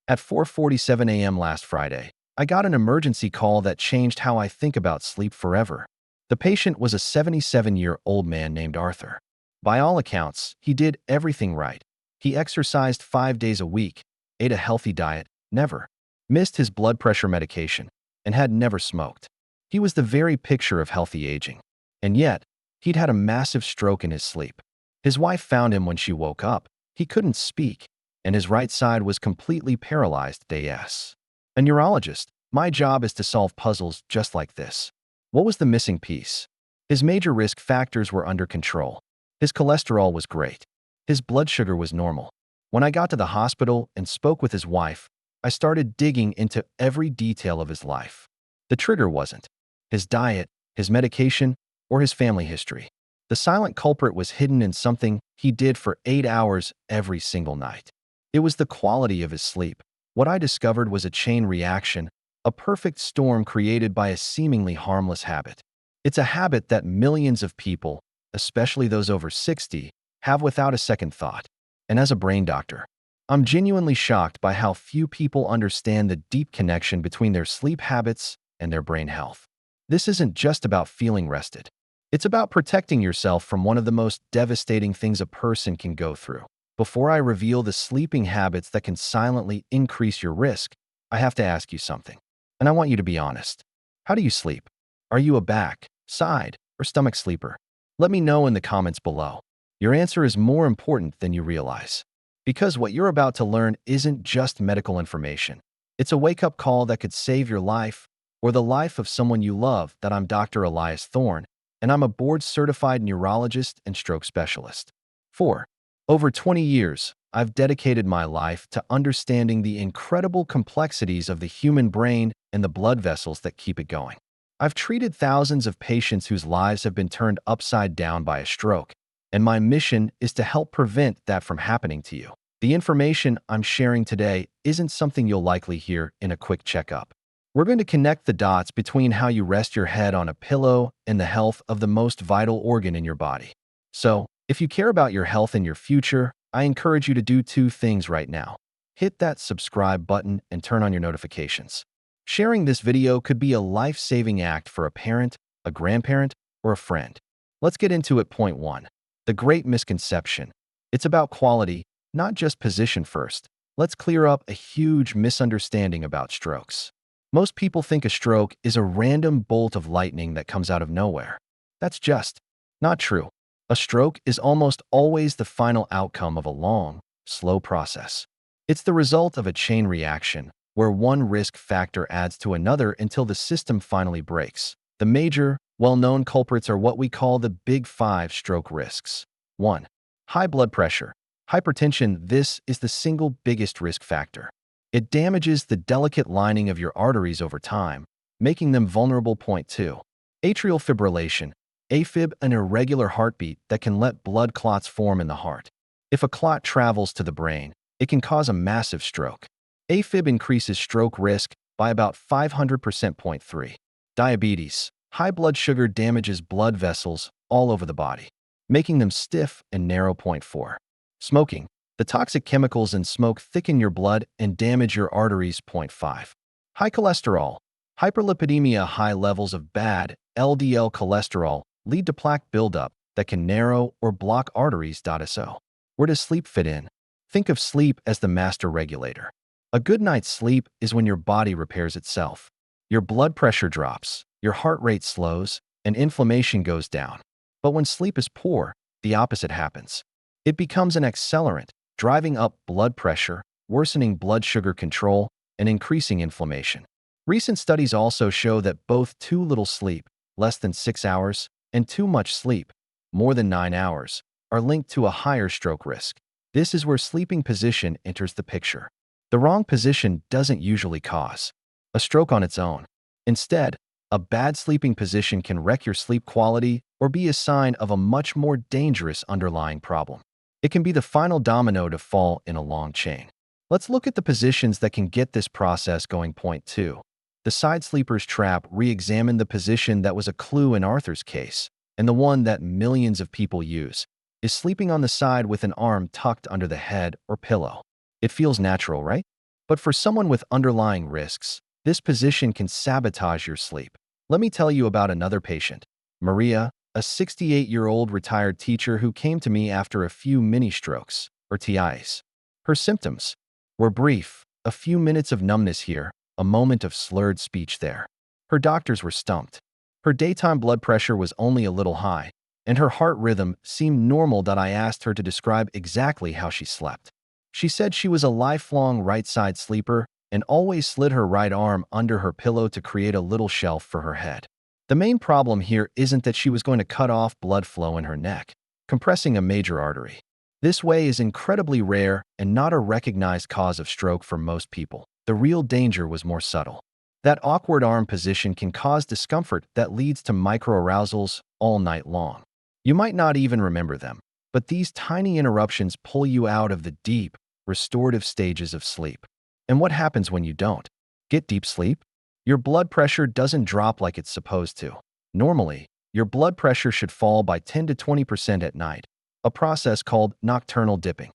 At 4:47 a.m. last Friday, I got an emergency call that changed how I think about sleep forever. The patient was a 77-year-old man named Arthur. By all accounts, he did everything right. He exercised 5 days a week, ate a healthy diet, never missed his blood pressure medication, and had never smoked. He was the very picture of healthy aging. And yet, he'd had a massive stroke in his sleep. His wife found him when she woke up. He couldn't speak, and his right side was completely paralyzed. Yes. A neurologist. My job is to solve puzzles just like this. What was the missing piece? His major risk factors were under control. His cholesterol was great. His blood sugar was normal. When I got to the hospital and spoke with his wife, I started digging into every detail of his life. The trigger wasn't his diet, his medication, or his family history. The silent culprit was hidden in something he did for 8 hours every single night. It was the quality of his sleep. What I discovered was a chain reaction, a perfect storm created by a seemingly harmless habit. It's a habit that millions of people, especially those over 60, have without a second thought. And as a brain doctor, I'm genuinely shocked by how few people understand the deep connection between their sleep habits and their brain health. This isn't just about feeling rested. It's about protecting yourself from one of the most devastating things a person can go through. Before I reveal the sleeping habits that can silently increase your risk, I have to ask you something. And I want you to be honest. How do you sleep? Are you a back, side, or stomach sleeper? Let me know in the comments below. Your answer is more important than you realize. Because what you're about to learn isn't just medical information. It's a wake-up call that could save your life or the life of someone you love. I'm Dr. Elias Thorne, and I'm a board-certified neurologist and stroke specialist. For over 20 years, I've dedicated my life to understanding the incredible complexities of the human brain and the blood vessels that keep it going. I've treated thousands of patients whose lives have been turned upside down by a stroke, and my mission is to help prevent that from happening to you. The information I'm sharing today isn't something you'll likely hear in a quick checkup. We're going to connect the dots between how you rest your head on a pillow and the health of the most vital organ in your body. So, if you care about your health and your future, I encourage you to do 2 things right now. Hit that subscribe button and turn on your notifications. Sharing this video could be a life-saving act for a parent, a grandparent, or a friend. Let's get into it. Point 1. The great misconception. It's about quality, not just position first. Let's clear up a huge misunderstanding about strokes. Most people think a stroke is a random bolt of lightning that comes out of nowhere. That's just not true. A stroke is almost always the final outcome of a long, slow process. It's the result of a chain reaction, where one risk factor adds to another until the system finally breaks. The major, well-known culprits are what we call the Big 5 stroke risks. 1. High blood pressure. Hypertension. This is the single biggest risk factor. It damages the delicate lining of your arteries over time, making them vulnerable. Point 2. Atrial fibrillation. AFib, an irregular heartbeat that can let blood clots form in the heart. If a clot travels to the brain, it can cause a massive stroke. AFib increases stroke risk by about 500%. Point 3. Diabetes. High blood sugar damages blood vessels all over the body, making them stiff and narrow. Point 4. Smoking. The toxic chemicals in smoke thicken your blood and damage your arteries. Point 5. High cholesterol. Hyperlipidemia. High levels of bad LDL cholesterol lead to plaque buildup that can narrow or block arteries. So, where does sleep fit in? Think of sleep as the master regulator. A good night's sleep is when your body repairs itself. Your blood pressure drops, your heart rate slows, and inflammation goes down. But when sleep is poor, the opposite happens. It becomes an accelerant, driving up blood pressure, worsening blood sugar control, and increasing inflammation. Recent studies also show that both too little sleep, less than 6 hours, and too much sleep, more than 9 hours, are linked to a higher stroke risk. This is where sleeping position enters the picture. The wrong position doesn't usually cause a stroke on its own. Instead, a bad sleeping position can wreck your sleep quality or be a sign of a much more dangerous underlying problem. It can be the final domino to fall in a long chain. Let's look at the positions that can get this process going. Point 2. The side sleeper's trap. Re-examine the position that was a clue in Arthur's case, and the one that millions of people use, is sleeping on the side with an arm tucked under the head or pillow. It feels natural, right? But for someone with underlying risks, this position can sabotage your sleep. Let me tell you about another patient, Maria, a 68-year-old retired teacher who came to me after a few mini strokes, or TIs. Her symptoms were brief, a few minutes of numbness here, a moment of slurred speech there. Her doctors were stumped. Her daytime blood pressure was only a little high, and her heart rhythm seemed normal. I asked her to describe exactly how she slept. She said she was a lifelong right-side sleeper and always slid her right arm under her pillow to create a little shelf for her head. The main problem here isn't that she was going to cut off blood flow in her neck, compressing a major artery. This way is incredibly rare and not a recognized cause of stroke for most people. The real danger was more subtle. That awkward arm position can cause discomfort that leads to microarousals all night long. You might not even remember them, but these tiny interruptions pull you out of the deep, restorative stages of sleep. And what happens when you don't get deep sleep? Your blood pressure doesn't drop like it's supposed to. Normally, your blood pressure should fall by 10 to 20% at night, a process called nocturnal dipping.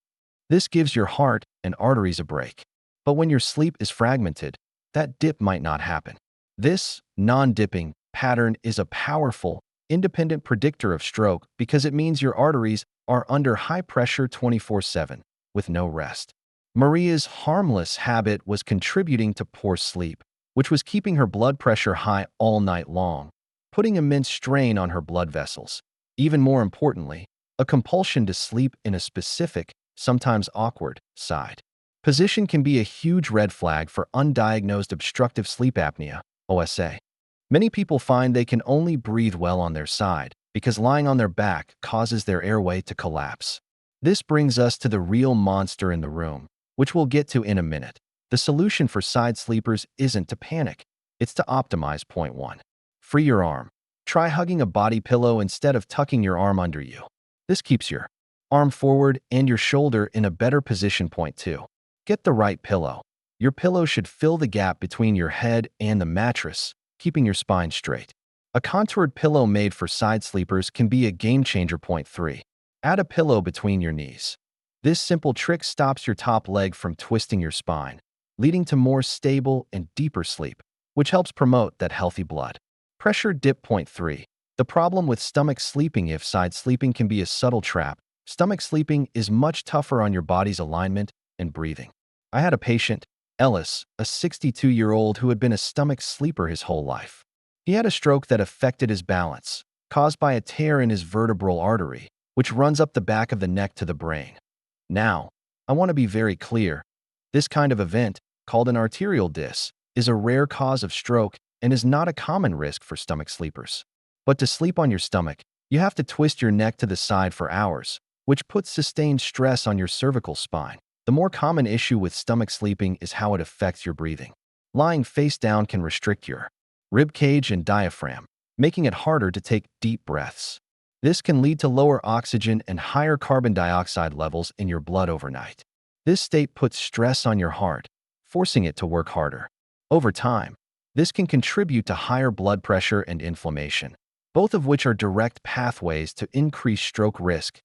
This gives your heart and arteries a break. But when your sleep is fragmented, that dip might not happen. This non-dipping pattern is a powerful, independent predictor of stroke because it means your arteries are under high pressure 24/7, with no rest. Maria's harmless habit was contributing to poor sleep, which was keeping her blood pressure high all night long, putting immense strain on her blood vessels. Even more importantly, a compulsion to sleep in a specific, sometimes awkward, side position can be a huge red flag for undiagnosed obstructive sleep apnea, OSA. Many people find they can only breathe well on their side because lying on their back causes their airway to collapse. This brings us to the real monster in the room, which we'll get to in a minute. The solution for side sleepers isn't to panic. It's to optimize. Point 1. Free your arm. Try hugging a body pillow instead of tucking your arm under you. This keeps your arm forward and your shoulder in a better position. Point 2. Get the right pillow. Your pillow should fill the gap between your head and the mattress, keeping your spine straight. A contoured pillow made for side sleepers can be a game changer. Point 3. Add a pillow between your knees. This simple trick stops your top leg from twisting your spine, leading to more stable and deeper sleep, which helps promote that healthy blood pressure dip. Point 3. The problem with stomach sleeping. If side sleeping can be a subtle trap, stomach sleeping is much tougher on your body's alignment and breathing. I had a patient, Ellis, a 62-year-old who had been a stomach sleeper his whole life. He had a stroke that affected his balance, caused by a tear in his vertebral artery, which runs up the back of the neck to the brain. Now, I want to be very clear. This kind of event, called an arterial dis, is a rare cause of stroke and is not a common risk for stomach sleepers. But to sleep on your stomach, you have to twist your neck to the side for hours, which puts sustained stress on your cervical spine. The more common issue with stomach sleeping is how it affects your breathing. Lying face down can restrict your rib cage and diaphragm, making it harder to take deep breaths. This can lead to lower oxygen and higher carbon dioxide levels in your blood overnight. This state puts stress on your heart, forcing it to work harder. Over time, this can contribute to higher blood pressure and inflammation, both of which are direct pathways to increased stroke risk.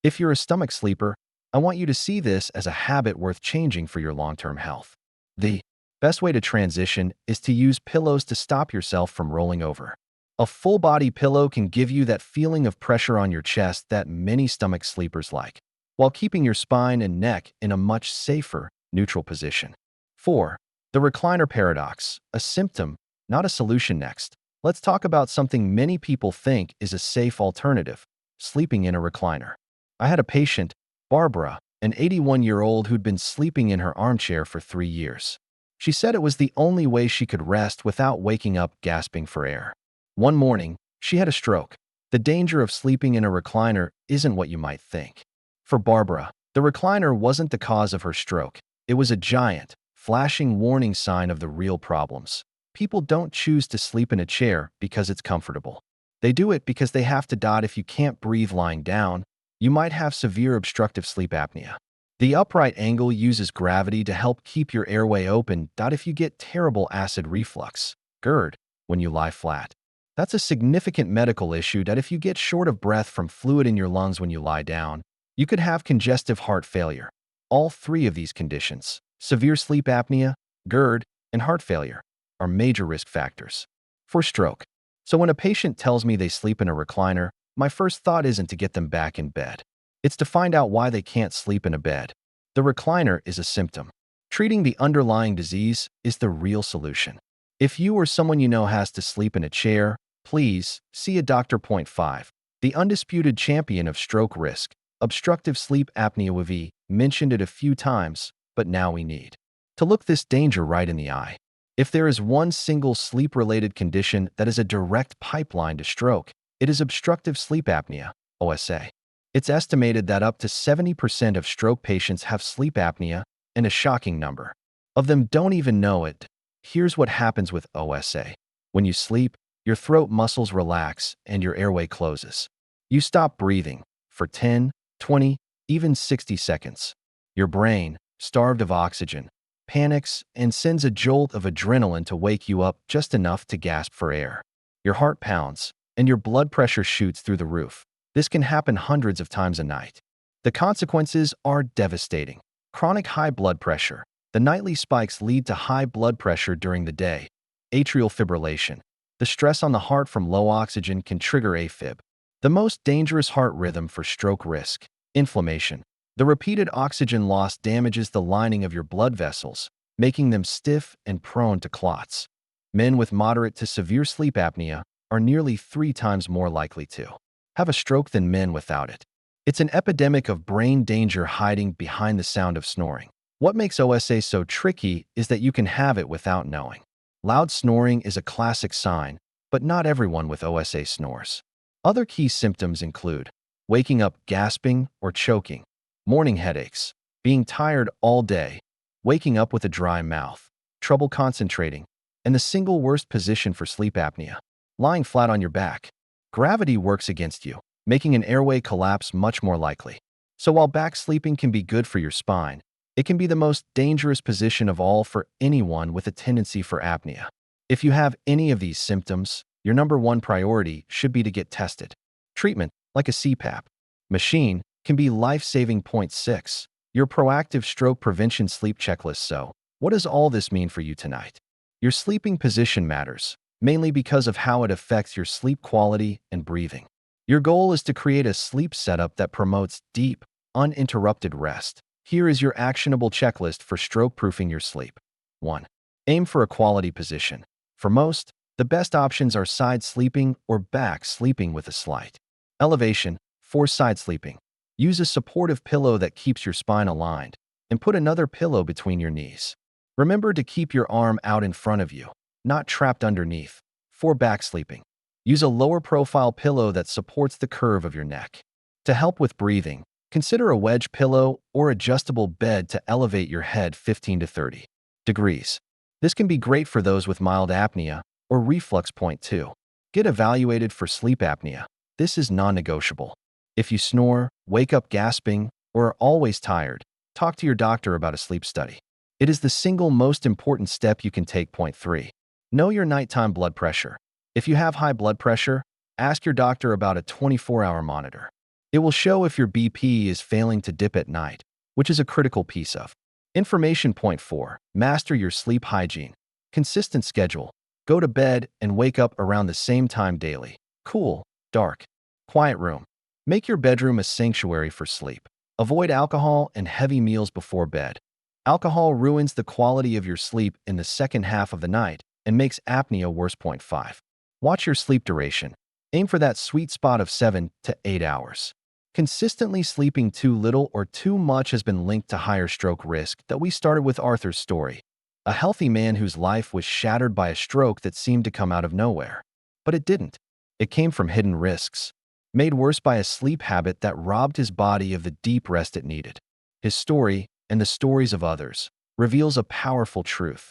If you're a stomach sleeper, I want you to see this as a habit worth changing for your long-term health. The best way to transition is to use pillows to stop yourself from rolling over. A full-body pillow can give you that feeling of pressure on your chest that many stomach sleepers like, while keeping your spine and neck in a much safer, neutral position. 4. The recliner paradox, a symptom, not a solution. Next, let's talk about something many people think is a safe alternative, sleeping in a recliner. I had a patient, Barbara, an 81-year-old who'd been sleeping in her armchair for 3 years. She said it was the only way she could rest without waking up gasping for air. One morning, she had a stroke. The danger of sleeping in a recliner isn't what you might think. For Barbara, the recliner wasn't the cause of her stroke. It was a giant, flashing warning sign of the real problems. People don't choose to sleep in a chair because it's comfortable. They do it because they have to. If you can't breathe lying down, you might have severe obstructive sleep apnea. The upright angle uses gravity to help keep your airway open. If you get terrible acid reflux, GERD, when you lie flat, that's a significant medical issue. If you get short of breath from fluid in your lungs when you lie down, you could have congestive heart failure. All 3 of these conditions, severe sleep apnea, GERD, and heart failure are major risk factors for stroke. So when a patient tells me they sleep in a recliner, my first thought isn't to get them back in bed. It's to find out why they can't sleep in a bed. The recliner is a symptom. Treating the underlying disease is the real solution. If you or someone you know has to sleep in a chair, please see a doctor. Point 5. The undisputed champion of stroke risk, obstructive sleep apnea. We've mentioned it a few times, but now we need to look this danger right in the eye. If there is one single sleep-related condition that is a direct pipeline to stroke, it is obstructive sleep apnea, OSA. It's estimated that up to 70% of stroke patients have sleep apnea, and a shocking number of them don't even know it. Here's what happens with OSA. When you sleep, your throat muscles relax and your airway closes. You stop breathing for 10, 20, even 60 seconds. Your brain, starved of oxygen, panics and sends a jolt of adrenaline to wake you up just enough to gasp for air. Your heart pounds, and your blood pressure shoots through the roof. This can happen hundreds of times a night. The consequences are devastating. Chronic high blood pressure. The nightly spikes lead to high blood pressure during the day. Atrial fibrillation. The stress on the heart from low oxygen can trigger AFib, the most dangerous heart rhythm for stroke risk. Inflammation. The repeated oxygen loss damages the lining of your blood vessels, making them stiff and prone to clots. Men with moderate to severe sleep apnea are nearly 3 times more likely to have a stroke than men without it. It's an epidemic of brain danger hiding behind the sound of snoring. What makes OSA so tricky is that you can have it without knowing. Loud snoring is a classic sign, but not everyone with OSA snores. Other key symptoms include waking up gasping or choking, morning headaches, being tired all day, waking up with a dry mouth, trouble concentrating, and the single worst position for sleep apnea, lying flat on your back. Gravity works against you, making an airway collapse much more likely. So while back sleeping can be good for your spine, it can be the most dangerous position of all for anyone with a tendency for apnea. If you have any of these symptoms, your number one priority should be to get tested. Treatment, like a CPAP machine, can be life-saving. Point 6. Your proactive stroke prevention sleep checklist. So, what does all this mean for you tonight? Your sleeping position matters, mainly because of how it affects your sleep quality and breathing. Your goal is to create a sleep setup that promotes deep, uninterrupted rest. Here is your actionable checklist for stroke-proofing your sleep. 1. Aim for a quality position. For most, the best options are side sleeping or back sleeping with a slight elevation. For side sleeping, use a supportive pillow that keeps your spine aligned, and put another pillow between your knees. Remember to keep your arm out in front of you, not trapped underneath. For back sleeping, use a lower profile pillow that supports the curve of your neck. To help with breathing, consider a wedge pillow or adjustable bed to elevate your head 15 to 30 degrees. This can be great for those with mild apnea or reflux. Point 2. Get evaluated for sleep apnea. This is non-negotiable. If you snore, wake up gasping, or are always tired, talk to your doctor about a sleep study. It is the single most important step you can take. Point 3. Know your nighttime blood pressure. If you have high blood pressure, ask your doctor about a 24-hour monitor. It will show if your BP is failing to dip at night, which is a critical piece of information. Point 4. Master your sleep hygiene. Consistent schedule. Go to bed and wake up around the same time daily. Cool, dark, quiet room. Make your bedroom a sanctuary for sleep. Avoid alcohol and heavy meals before bed. Alcohol ruins the quality of your sleep in the second half of the night and makes apnea worse. Point 5. Watch your sleep duration. Aim for that sweet spot of 7 to 8 hours. Consistently sleeping too little or too much has been linked to higher stroke risk. That we started with Arthur's story, a healthy man whose life was shattered by a stroke that seemed to come out of nowhere. But it didn't. It came from hidden risks, made worse by a sleep habit that robbed his body of the deep rest it needed. His story, and the stories of others, reveals a powerful truth.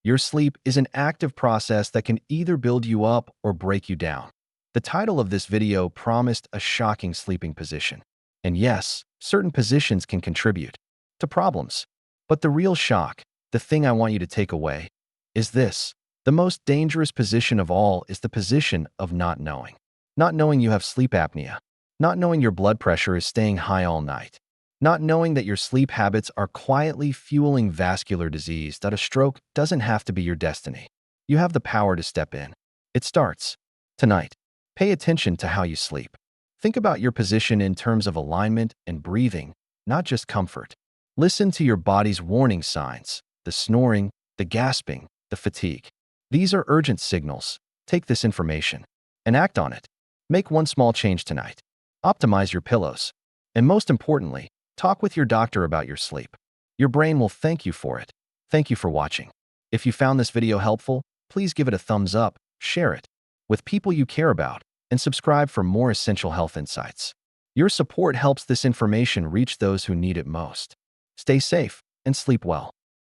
Your sleep is an active process that can either build you up or break you down. The title of this video promised a shocking sleeping position. And yes, certain positions can contribute to problems. But the real shock, the thing I want you to take away, is this. The most dangerous position of all is the position of not knowing. Not knowing you have sleep apnea. Not knowing your blood pressure is staying high all night. Not knowing that your sleep habits are quietly fueling vascular disease, that a stroke doesn't have to be your destiny. You have the power to step in. It starts tonight. Pay attention to how you sleep. Think about your position in terms of alignment and breathing, not just comfort. Listen to your body's warning signs, the snoring, the gasping, the fatigue. These are urgent signals. Take this information and act on it. Make one small change tonight. Optimize your pillows. And most importantly, talk with your doctor about your sleep. Your brain will thank you for it. Thank you for watching. If you found this video helpful, please give it a thumbs up, share it with people you care about, and subscribe for more essential health insights. Your support helps this information reach those who need it most. Stay safe and sleep well.